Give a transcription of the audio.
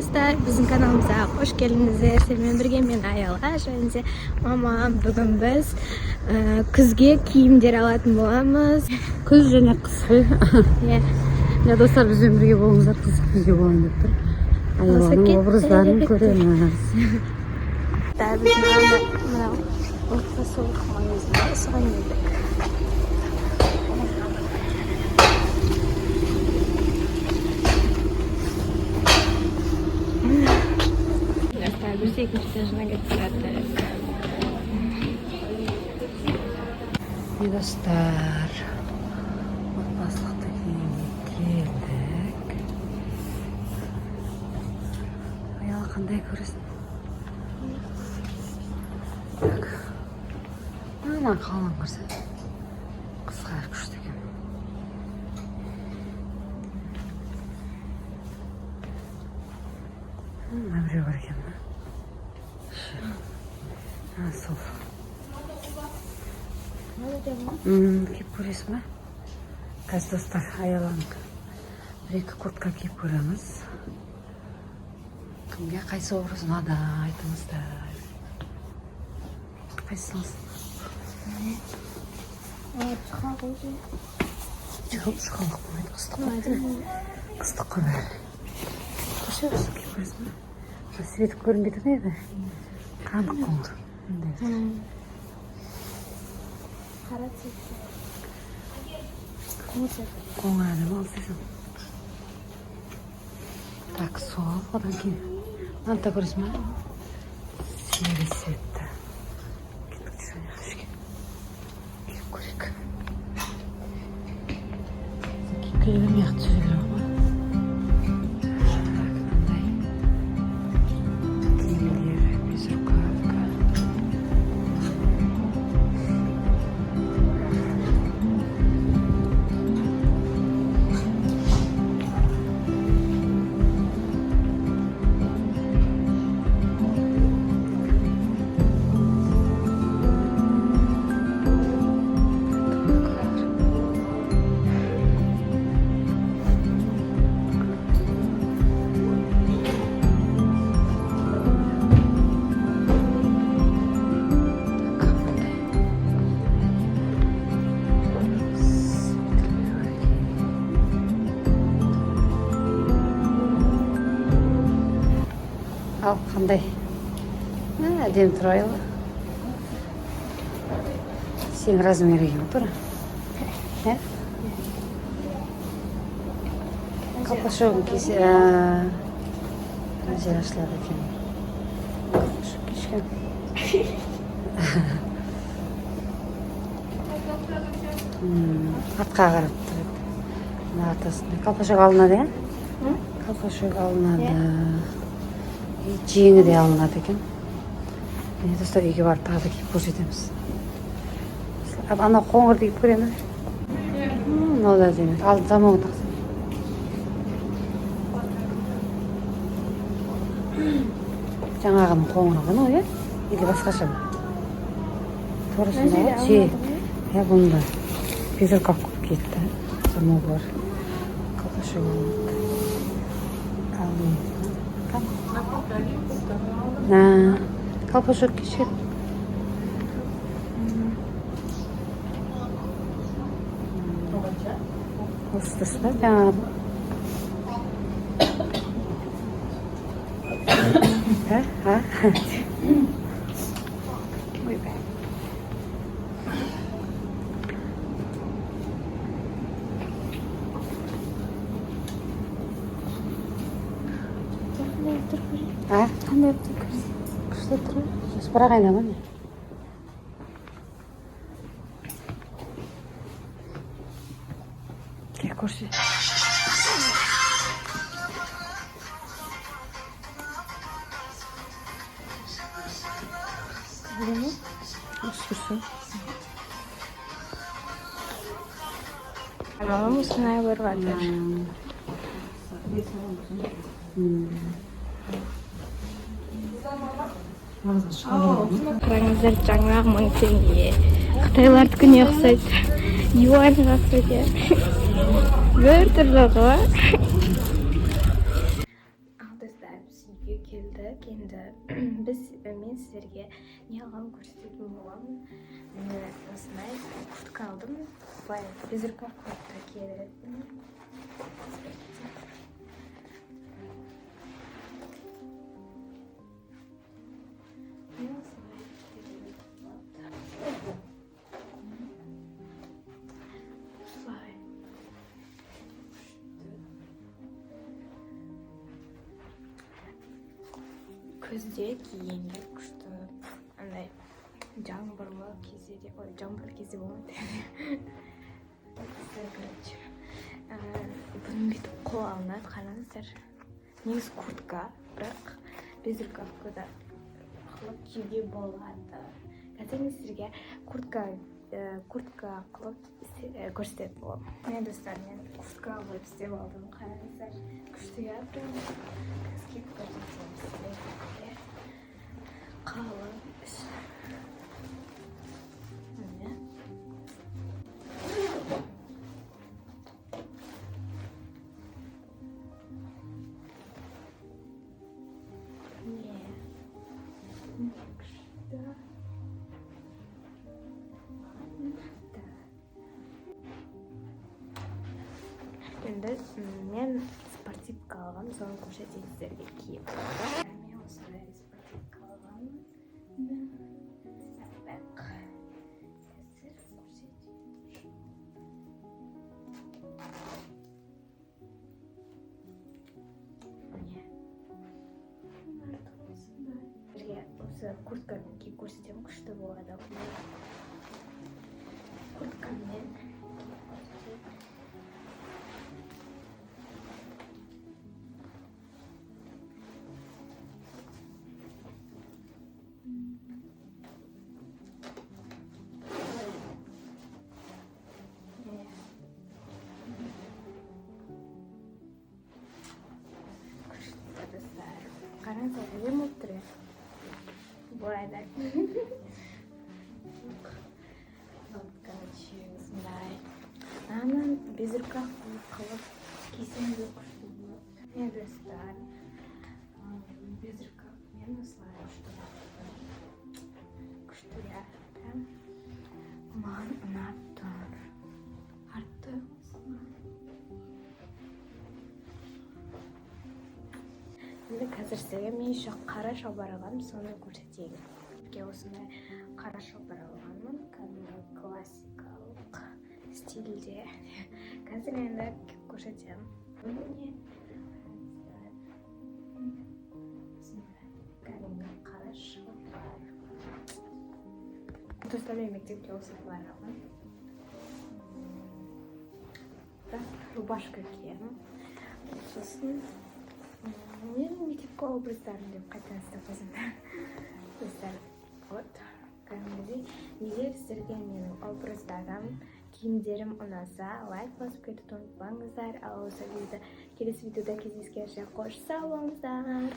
достар, біздің каналымызға қош келдіңіздер. Сіздермен бірге мен Аяла және мамам. Бүгін біз күзге киімдер алатын боламыз. Күз және қысқы. Иә. Достар, бізбен бірге болыңыздар, күзге болайын деп тұр. Аяланың образдарын көреміз. Біздің анда мынау отқа суық маңызында соған келдік. Biz ikinci stajına getirdik. Dostlar, otbaslıqta keldik. Ayala qanday ko'rasan? Bak. Mana qalin ko'rsan. Qisqa kuchli ekan. Mana bir bor ekan. Sol. Kiyip ko'rasizmi? Qaysi do'stlar, Ayalang. Bir-ikki kurtka kiyib ko'ramiz. Kimga qaysi obraz unadi aytingizlar. Qaysiniz? Chiqaq bo'lmaydi, qistiq qo'yadi. Qo'shamiz kiyib ko'rasizmi? Svet ko'rinib ketadi. Qanday qo'ng'ir. Qo'ng'iradi, olsaysan. Так, sol, odan keyin. Mana ko'rasizmi? Svet svetda. Ketib tushunishga. Kiyib ko'rik. Kiyib yaxshi tushunadi. Al qanday? Әдемі тұр Аяла. Сен размеріге тұр. Қалпашығын кесе... Жер ашылады екен. Қалпашық кешкен. Атқа қарап тұрады. Атасында. Қалпашық алынады, е? Қалпашық алынады. Жеңі де алынады екен. Достар, үйге барып тағы да киіп көрсетеміз. Ана қоңырды киіп көре ме? Мынау да әдемі. Алды замауы тақсын. Жаңағының қоңыры ғана, е? Или басқаша ма? Торысында ғой? Же, бұнда. Безіркап көп кетті. Замау бар. Қалпашы алынады. Қалпашық кешкен. Осы достар, жаңағы. Ойбай. Қандай өтті көрсін? Күшті тұры? Бірақ айнама не? Кел көрсе. Осы көрсе. Анауым ұсынай бұрғатыр. Қараңыздар, жаңағы 1000 теңге. Қытайлардікіне ұқсайды. Юаньға ұқсайды. Бір түрлі ғой. Ал достар, біз үйге келдік. Енді мен сіздерге не алғанын көрсететін боламын. Мен осындай куртка алдым. Былай безрукав куртка кие беретін. Күзде киенге күшті андай жаңбырлы кезде де, ой, жаңбырлы кезде болмайды. Короче, бұның бүйтіп қол алынады, қараңыздар. Негізі куртка, бірақ безрукавкада қылып киюге болады. Қазір мен сіздерге куртка қылып көрсететін боламын. Мен достар, мен куртка қылып істеп алдым, қараңыздар. Күшті я прям қазір көрсетемін сіздерге. Қалың іш. Міне. Не күшті. Енді мен спортивка алғам, соны көрсетейін сіздерге киіп. Мен осындай спортивка алғам. Сәпбәк. Қазір көрсетейін. Міне. Сіздерге осы курткамен киіп көрсетемін, күшті болады. Курткамен киіп көрсетейін. Қараңыздар, әдемі болып тұр. Былай да. Короче, осындай. Анан безрукав қылып кисем де күшті болады. Мен достар, безрукавмен осылай күшті я. Маған ұнап тұр. Артты осылай. Енді қазір сіздерге мен еще қара шалбар алғанмын, соны көрсетейін. Осындай қара шалбар алғанмын, кәдімгі классикалық стильде. Қазір енді көрсетемін. Міне кәдімгі қара шалбар. Достар, мен мектепке осылай барамын. Рубашка киемін. Сосын мен мектепке образдарым деп қайтарыстық өзімді. Достар, вот, кәдімгідей. Егер сіздерге менің образдарым, киімдерім ұнаса, лайк басып кетуді ұмытпаңыздар. Ал осы келесі видеода кездескенше қош сау болыңыздар.